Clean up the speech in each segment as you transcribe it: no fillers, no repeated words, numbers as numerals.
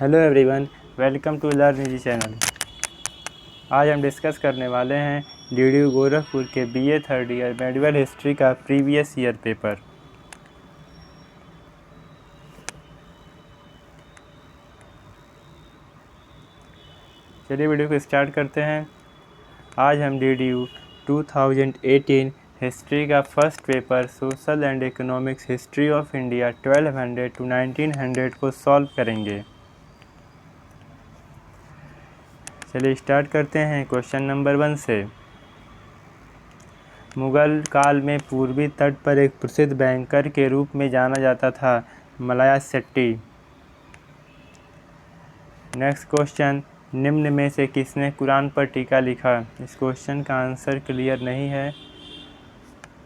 Hello everyone, welcome to learn easy channel. आज हम discuss करने वाले हैं डीडीयू गोरखपुर के BA third year medieval history का प्रीवियस ईयर पेपर। चलिए वीडियो को स्टार्ट करते हैं। आज हम डीडीयू 2018 हिस्ट्री का first paper social and economics history of India 1200 to 1900 को सॉल्व करेंगे। चलिए स्टार्ट करते हैं क्वेश्चन नंबर 1 से। मुगल काल में पूर्वी तट पर एक प्रसिद्ध बैंकर के रूप में जाना जाता था मलाया सेट्टी। नेक्स्ट क्वेश्चन, निम्न में से किसने कुरान पर टीका लिखा? इस क्वेश्चन का आंसर क्लियर नहीं है।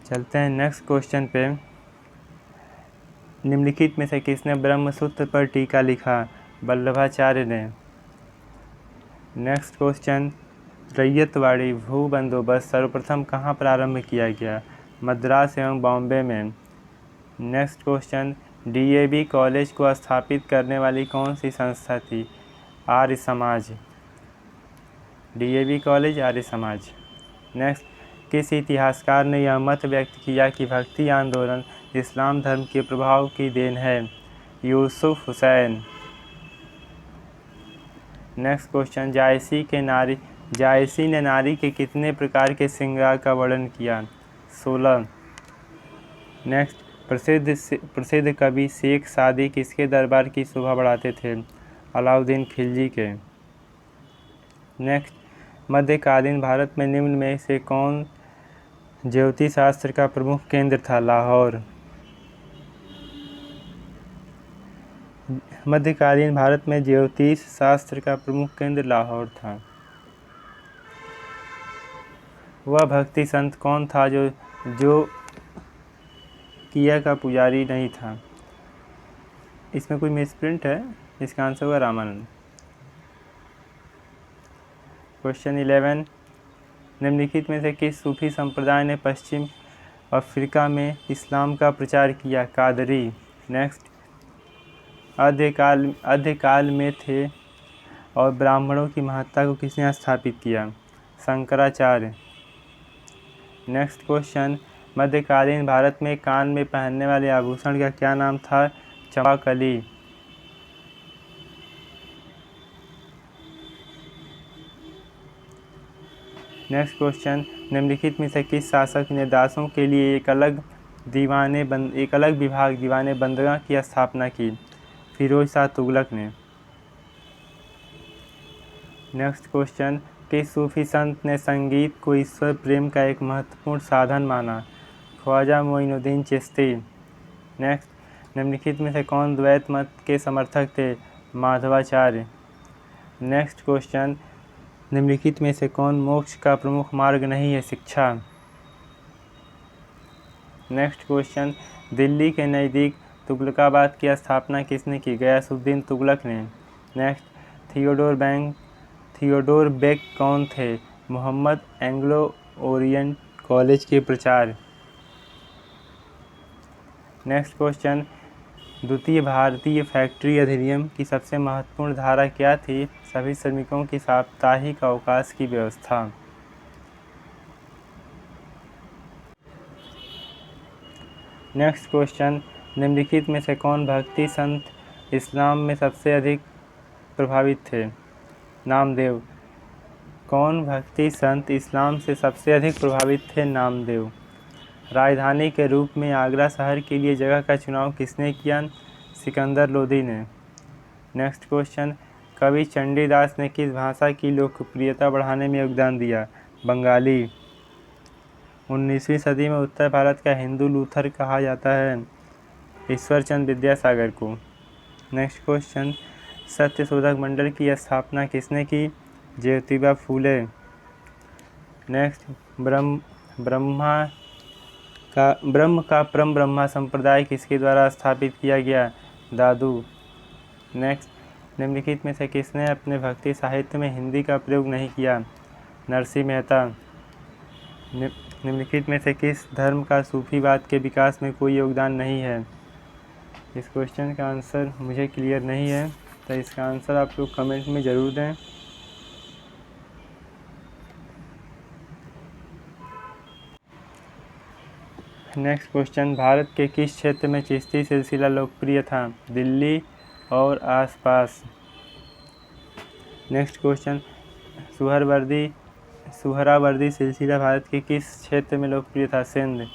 चलते हैं नेक्स्ट क्वेश्चन पे। निम्नलिखित में से किसने ब्रह्मसूत्र पर टीका लिखा? वल्लभाचार्य ने। नेक्स्ट क्वेश्चन, रैयतवाड़ी भू बंदोबस्त सर्वप्रथम कहाँ प्रारंभ किया गया? मद्रास एवं बॉम्बे में। नेक्स्ट क्वेश्चन, डीएवी कॉलेज को स्थापित करने वाली कौन सी संस्था थी? Arya Samaj. DAV college Arya Samaj. Next, किस इतिहासकार ने यह मत व्यक्त किया कि भक्ति आंदोलन इस्लाम धर्म के प्रभाव की देन है? यूसुफ हुसैन। नेक्स्ट क्वेश्चन, जायसी ने नारी के कितने प्रकार के श्रृंगार का वर्णन किया? 16। नेक्स्ट, प्रसिद्ध कवि शेख सादी किसके दरबार की शोभा बढ़ाते थे? अलाउद्दीन खिलजी के। नेक्स्ट, मध्यकालीन भारत में निम्न में से कौन ज्योतिष शास्त्र का प्रमुख केंद्र था? लाहौर। मध्यकालीन भारत में ज्योतिष शास्त्र का प्रमुख केंद्र लाहौर था। वह भक्ति संत कौन था जो किया का पुजारी नहीं था? इसमें कोई मिसप्रिंट है, इसका आंसर होगा रामानंद। क्वेश्चन 11, निम्नलिखित में से किस सूफी संप्रदाय ने पश्चिम अफ्रीका में इस्लाम का प्रचार किया? कादरी। नेक्स्ट, आद्यकाल में थे और ब्राह्मणों की महत्ता को किसने स्थापित किया? शंकराचार्य। नेक्स्ट क्वेश्चन, मध्यकालीन भारत में कान में पहनने वाले आभूषण का क्या नाम था? चंपाकली। नेक्स्ट क्वेश्चन, निम्नलिखित में से किस शासक ने दासों के लिए एक अलग विभाग दीवाने बंदरगाह की स्थापना की? फिरोज शाह तुगलक ने। नेक्स्ट क्वेश्चन, किस सूफी संत ने संगीत को ईश्वर प्रेम का एक महत्वपूर्ण साधन माना? ख्वाजा मोइनुद्दीन चिश्ती। नेक्स्ट, निम्नलिखित में से कौन द्वैत मत के समर्थक थे? माधवाचार्य। नेक्स्ट क्वेश्चन, निम्नलिखित में से कौन मोक्ष का प्रमुख मार्ग नहीं है? शिक्षा। नेक्स्ट क्वेश्चन, दिल्ली के नज़दीक तुगलकाबाद की स्थापना किसने की? गयासुद्दीन तुगलक ने। नेक्स्ट, थियोडोर बेक कौन थे? मोहम्मद एंग्लो ओरिएंट कॉलेज के प्राचार्य। नेक्स्ट क्वेश्चन, द्वितीय भारतीय फैक्ट्री अधिनियम की सबसे महत्वपूर्ण धारा क्या थी? सभी श्रमिकों की साप्ताहिक अवकाश की व्यवस्था। नेक्स्ट क्वेश्चन, निम्नलिखित में से कौन भक्ति संत इस्लाम में सबसे अधिक प्रभावित थे? नामदेव। कौन भक्ति संत इस्लाम से सबसे अधिक प्रभावित थे? नामदेव। राजधानी के रूप में आगरा शहर के लिए जगह का चुनाव किसने किया? सिकंदर लोदी ने। नेक्स्ट क्वेश्चन, कवि चंडीदास ने किस भाषा की लोकप्रियता बढ़ाने में योगदान दिया? बंगाली। 19वीं सदी में उत्तर भारत का हिंदू लूथर कहा जाता है? ईश्वरचंद विद्यासागर को। नेक्स्ट क्वेश्चन, सत्यशोधक मंडल की स्थापना किसने की? ज्योतिबा फूले। नेक्स्ट, ब्रह्म का परम ब्रह्मा संप्रदाय किसके द्वारा स्थापित किया गया? दादू। नेक्स्ट, निम्नलिखित में से किसने अपने भक्ति साहित्य में हिंदी का प्रयोग नहीं किया? नरसिंह मेहता। निम्नलिखित में से किस धर्म का सूफीवाद के विकास में कोई योगदान नहीं है? इस क्वेश्चन का आंसर मुझे क्लियर नहीं है। तो इसका आंसर आप लोग कमेंट में ज़रूर दें। नेक्स्ट क्वेश्चन, भारत के किस क्षेत्र में चिश्ती सिलसिला लोकप्रिय था? दिल्ली और आसपास। नेक्स्ट क्वेश्चन, सुहरावर्दी सिलसिला भारत के किस क्षेत्र में लोकप्रिय था? सिंध।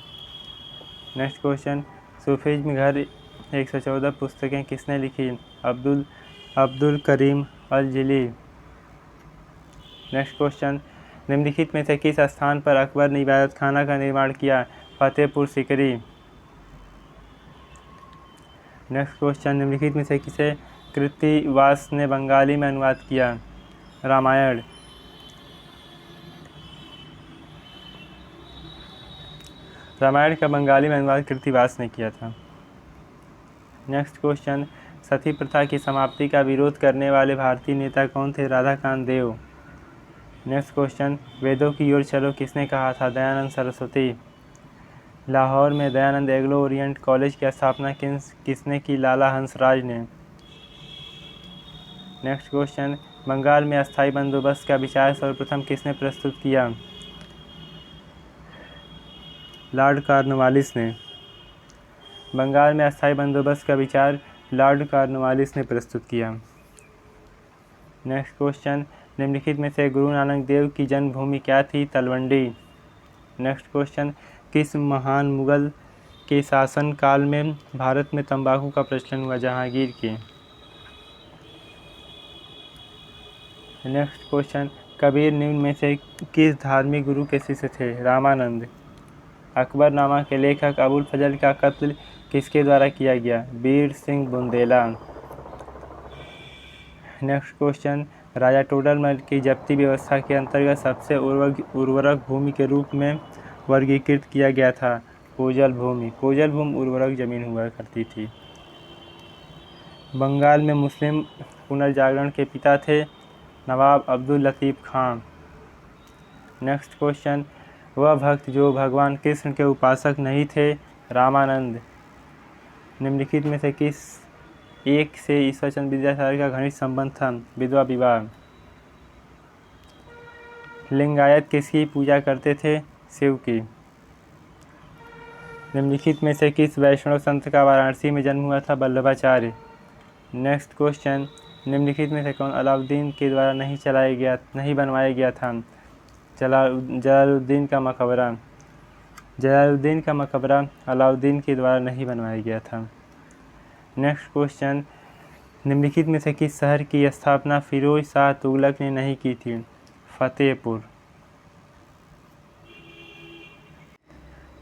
नेक्स्ट क्वेश्चन, सूफीज़्म घर 114 पुस्तकें किसने लिखी? अब्दुल करीम अल जिली। नेक्स्ट क्वेश्चन, निम्नलिखित में से किस स्थान पर अकबर ने इबादत खाना का निर्माण किया? फतेहपुर सीकरी। नेक्स्ट क्वेश्चन, निम्नलिखित में से किसे कृत्तिवास ने बंगाली में अनुवाद किया? रामायण। रामायण का बंगाली में अनुवाद कृत्तिवास ने किया था। नेक्स्ट क्वेश्चन, सती प्रथा की समाप्ति का विरोध करने वाले भारतीय नेता कौन थे? राधाकांत देव। नेक्स्ट क्वेश्चन, वेदों की ओर चलो किसने कहा था? दयानंद सरस्वती। लाहौर में दयानंद एग्लो ओरिएंट कॉलेज की स्थापना किसने की? लाला हंसराज ने। नेक्स्ट क्वेश्चन, बंगाल में अस्थायी बंदोबस्त का विचार सर्वप्रथम किसने प्रस्तुत किया? लॉर्ड कॉर्नवालिस ने। बंगाल में अस्थायी बंदोबस्त का विचार लॉर्ड कॉर्नवालिस ने प्रस्तुत किया। नेक्स्ट क्वेश्चन, निम्नलिखित में से गुरु नानक देव की जन्मभूमि क्या थी? तलवंडी। नेक्स्ट क्वेश्चन, किस महान मुगल के शासनकाल में भारत में तंबाकू का प्रचलन हुआ? जहांगीर के। नेक्स्ट क्वेश्चन, कबीर निम्न में से किस धार्मिक गुरु के शिष्य थे? रामानंद। अकबरनामा के लेखक अबुल फजल का कत्ल किसके द्वारा किया गया? बीर सिंह बुंदेला। नेक्स्ट क्वेश्चन, राजा टोडरमल की जब्ती व्यवस्था के अंतर्गत सबसे उर्वरक भूमि के रूप में वर्गीकृत किया गया था? कोजल भूमि। कोजल भूमि उर्वरक जमीन हुआ करती थी। बंगाल में मुस्लिम पुनर्जागरण के पिता थे? नवाब अब्दुल लतीफ़ खान। नेक्स्ट क्वेश्चन, वह भक्त जो भगवान कृष्ण के उपासक नहीं थे? रामानंद। निम्नलिखित में से किस एक से ईश्वरचंद्र विद्यासागर का घनिष्ठ संबंध था? विधवा विवाह। लिंगायत किसकी पूजा करते थे? शिव की। निम्नलिखित में से किस वैष्णव संत का वाराणसी में जन्म हुआ था? वल्लभाचार्य। नेक्स्ट क्वेश्चन, निम्नलिखित में से कौन अलाउद्दीन के द्वारा नहीं बनवाया गया था? जलालुद्दीन का मकबरा। जलालुद्दीन का मकबरा अलाउद्दीन के द्वारा नहीं बनवाया गया था। नेक्स्ट क्वेश्चन, निम्नलिखित में से किस शहर की स्थापना फिरोज शाह तुगलक ने नहीं की थी? फतेहपुर।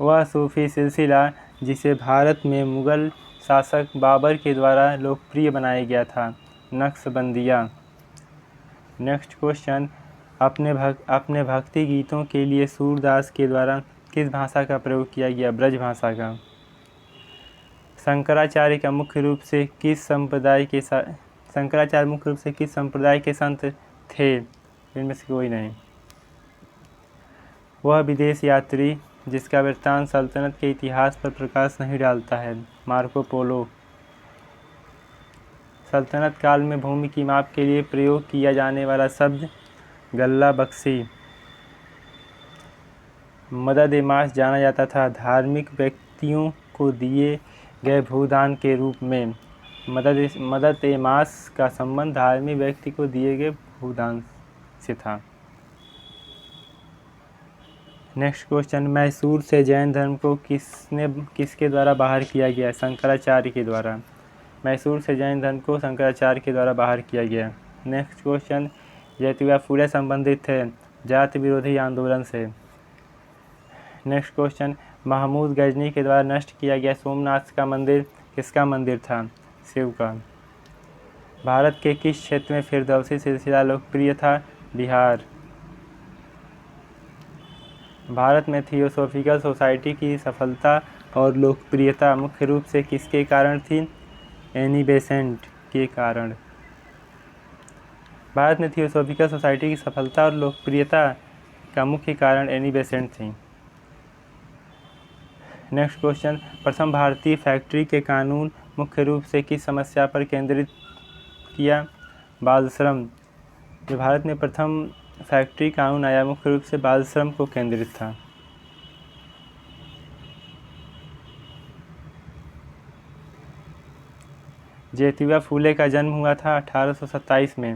वह सूफी सिलसिला जिसे भारत में मुग़ल शासक बाबर के द्वारा लोकप्रिय बनाया गया था? नक्शबंदिया। नेक्स्ट क्वेश्चन, अपने भक्ति गीतों के लिए सूरदास के द्वारा किस भाषा का प्रयोग किया गया? ब्रज भाषा का। शंकराचार्य मुख्य रूप से किस संप्रदाय के संत थे? इनमें से कोई नहीं। वह विदेश यात्री जिसका वृत्तांत सल्तनत के इतिहास पर प्रकाश नहीं डालता है? Marco Polo. सल्तनत काल में भूमि की माप के लिए प्रयोग किया जाने वाला शब्द? गल्ला बख्शी। मदद-ए-माश जाना जाता था धार्मिक व्यक्तियों को दिए गए भूदान के रूप में? मदद-ए-माश का संबंध धार्मिक व्यक्ति को दिए गए भूदान से था। नेक्स्ट क्वेश्चन, मैसूर से जैन धर्म को किसके द्वारा बाहर किया गया? शंकराचार्य के द्वारा। मैसूर से जैन धर्म को शंकराचार्य के द्वारा बाहर किया गया। नेक्स्ट क्वेश्चन, ज्योतिबा फुले संबंधित थे जाति विरोधी आंदोलन से? नेक्स्ट क्वेश्चन, महमूद गजनी के द्वारा नष्ट किया गया सोमनाथ का मंदिर किसका मंदिर था? शिव का। भारत के किस क्षेत्र में फिरदौसी सिलसिला लोकप्रिय था? बिहार। भारत में थियोसॉफिकल सोसाइटी की सफलता और लोकप्रियता मुख्य रूप से किसके कारण थी? एनी बेसेंट के कारण। भारत में थियोसॉफिकल सोसाइटी की सफलता और लोकप्रियता का मुख्य कारण एनी बेसेंट थी। नेक्स्ट क्वेश्चन, प्रथम भारतीय फैक्ट्री के कानून मुख्य रूप से किस समस्या पर केंद्रित किया? बाल श्रम। जो भारत में प्रथम फैक्ट्री कानून आया मुख्य रूप से बाल श्रम को केंद्रित था। ज्योतिबा फूले का जन्म हुआ था 1827 में।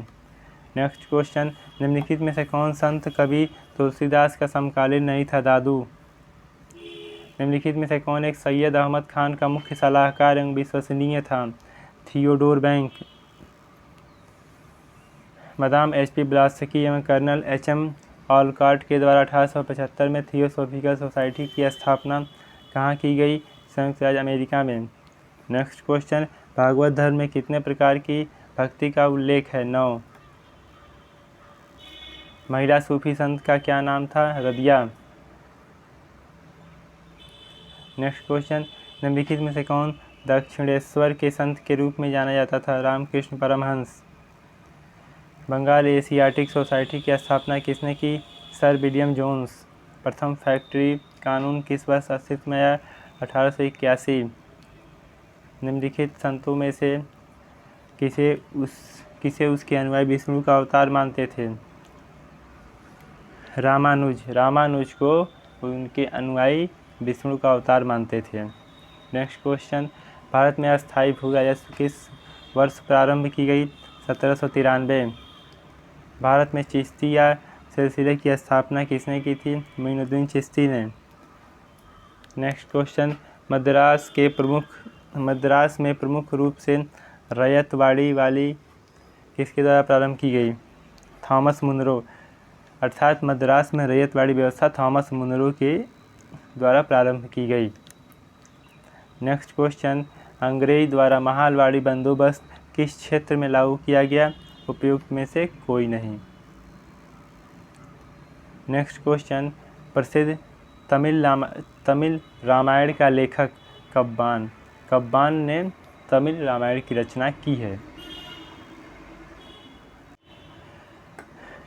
नेक्स्ट क्वेश्चन, निम्नलिखित में से कौन संत कवि तुलसीदास का समकालीन नहीं था? दादू। निम्नलिखित में से कौन एक सैयद अहमद खान का मुख्य सलाहकार एवं विश्वसनीय था? Theodore bank. Madam H P. Blavatsky एवं कर्नल एच.एम. ऑलकॉट के द्वारा 1875 में थियोसॉफिकल सोसाइटी की स्थापना कहाँ की गई? संयुक्त राज्य अमेरिका में। नेक्स्ट क्वेश्चन, भागवत धर्म में कितने प्रकार की भक्ति का उल्लेख है? 9। महिला सूफी संत का क्या नाम था? रबिया। नेक्स्ट क्वेश्चन, निम्नलिखित में से कौन दक्षिणेश्वर के संत के रूप में जाना जाता था? रामकृष्ण परमहंस। बंगाल एशियाटिक सोसाइटी की स्थापना किसने की? Sir William Jones. प्रथम फैक्ट्री कानून किस वर्ष अस्तित्व में आया? 1881। निम्नलिखित संतों में से किसे उसके अनुयायी विष्णु का अवतार मानते थे? रामानुज। रामानुज को उनके अनुयायी विष्णु का अवतार मानते थे। नेक्स्ट क्वेश्चन, भारत में अस्थायी भू राजस्व किस वर्ष प्रारंभ की गई? 1793। भारत में चिश्तिया सिलसिले की स्थापना किसने की थी? मोइनुद्दीन चिश्ती ने। नेक्स्ट क्वेश्चन, मद्रास में प्रमुख रूप से रैयतवाड़ी वाली किसके द्वारा प्रारंभ की गई? Thomas Munro. अर्थात मद्रास में रैयतवाड़ी व्यवस्था थॉमस मुनरो के द्वारा प्रारंभ की गई। नेक्स्ट क्वेश्चन, अंग्रेज द्वारा महालवाड़ी बंदोबस्त किस क्षेत्र में लागू किया गया? उपयुक्त में से कोई नहीं। नेक्स्ट क्वेश्चन, प्रसिद्ध तमिल रामायण का लेखक कब्बान। कब्बान ने तमिल रामायण की रचना की है।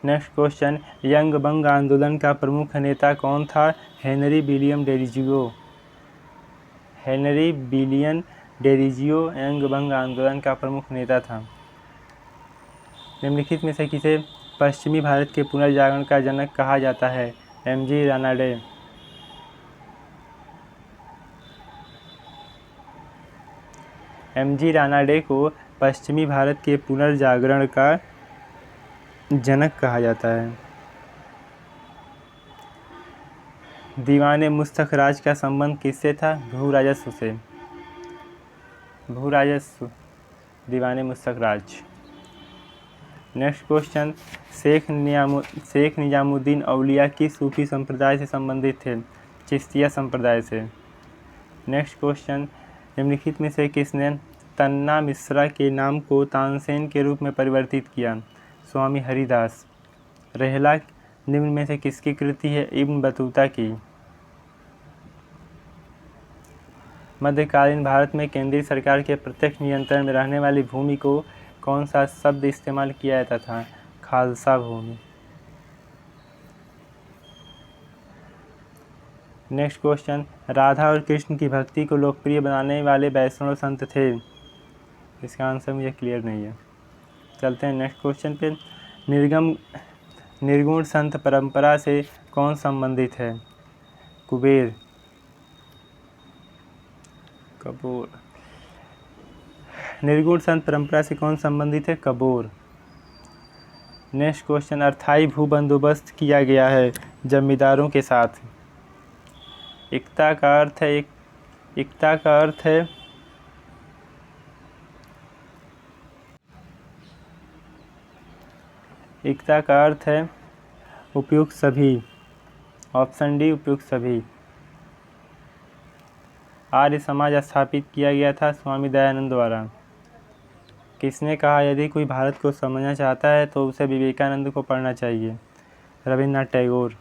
नेक्स्ट क्वेश्चन, यंग बंग आंदोलन का प्रमुख नेता कौन था? Henry William Derozio. Henry William Derozio young Banga आंदोलन का प्रमुख नेता था। निम्नलिखित में से किसे पश्चिमी भारत के पुनर्जागरण का जनक कहा जाता है? एम.जी. रानाडे। एम.जी. रानाडे को पश्चिमी भारत के पुनर्जागरण का जनक कहा जाता है। दीवाने मुस्तक राज का संबंध किससे था? भू राजस्व से। भू राजस्व, दीवाने मुस्तक राज। नेक्स्ट क्वेश्चन, शेख निजामुद्दीन औलिया किस सूफी संप्रदाय से संबंधित थे? चिश्तिया संप्रदाय से। नेक्स्ट क्वेश्चन, निम्नलिखित में से किसने तन्ना मिश्रा के नाम को तानसेन के रूप में परिवर्तित किया? स्वामी हरिदास। रेहला निम्न में से किसकी कृति है? इब्न बतूता की। मध्यकालीन भारत में केंद्रीय सरकार के प्रत्यक्ष नियंत्रण में रहने वाली भूमि को कौन सा शब्द इस्तेमाल किया जाता था? खालसा भूमि। नेक्स्ट क्वेश्चन, राधा और कृष्ण की भक्ति को लोकप्रिय बनाने वाले वैष्णव संत थे? इसका आंसर मुझे क्लियर नहीं है। चलते हैं नेक्स्ट क्वेश्चन पे। निर्गुण संत परंपरा से कौन संबंधित है? कबीर। निर्गुण संत परंपरा से कौन संबंधित है? कबीर। नेक्स्ट क्वेश्चन, अस्थायी भू बंदोबस्त किया गया है जमींदारों के साथ। एकता का अर्थ है एकता का अर्थ है उपयुक्त सभी। ऑप्शन डी उपयुक्त सभी। आर्य समाज स्थापित किया गया था स्वामी दयानंद द्वारा। किसने कहा यदि कोई भारत को समझना चाहता है तो उसे विवेकानंद को पढ़ना चाहिए? रविन्द्रनाथ टैगोर।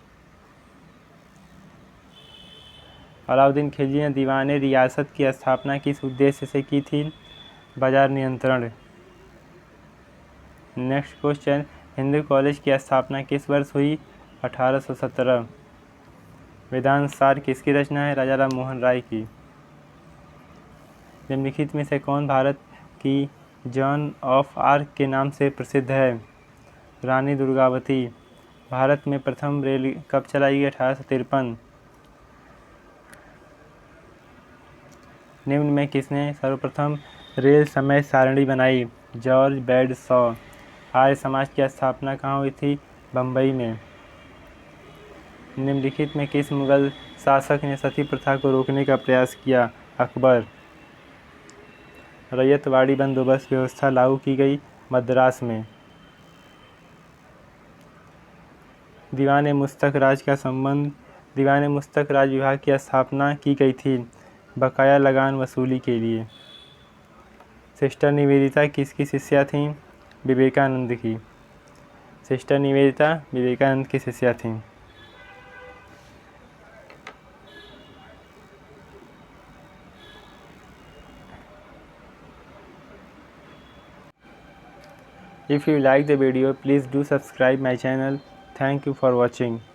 अलाउद्दीन खिलजी ने दीवाने रियासत की स्थापना किस उद्देश्य से की थी? बाजार नियंत्रण। नेक्स्ट क्वेश्चन, हिंदू कॉलेज की स्थापना किस वर्ष हुई? 1817। वेदांत सार किसकी रचना है? राजा राम मोहन राय की। निम्नलिखित में से कौन भारत की जॉन ऑफ आर्क के नाम से प्रसिद्ध है? रानी दुर्गावती। भारत में प्रथम रेल कब चलाई गई? 1853। निम्न में किसने सर्वप्रथम रेल समय सारणी बनाई? जॉर्ज बैरडशॉ। आर्य समाज की स्थापना कहाँ हुई थी? बम्बई में। निम्नलिखित में किस मुगल शासक ने सती प्रथा को रोकने का प्रयास किया? अकबर। रैयतवाड़ी बंदोबस्त व्यवस्था लागू की गई? मद्रास में। दीवान मुस्तक राज का संबंध दीवान मुस्तक राज विभाग की स्थापना की गई थी? बकाया लगान वसूली के लिए। सिस्टर निवेदिता किसकी शिष्या थीं? विवेकानंद की। सिस्टर निवेदिता विवेकानंद की शिष्या थीं। If you like the video, please do subscribe my channel. Thank you for watching.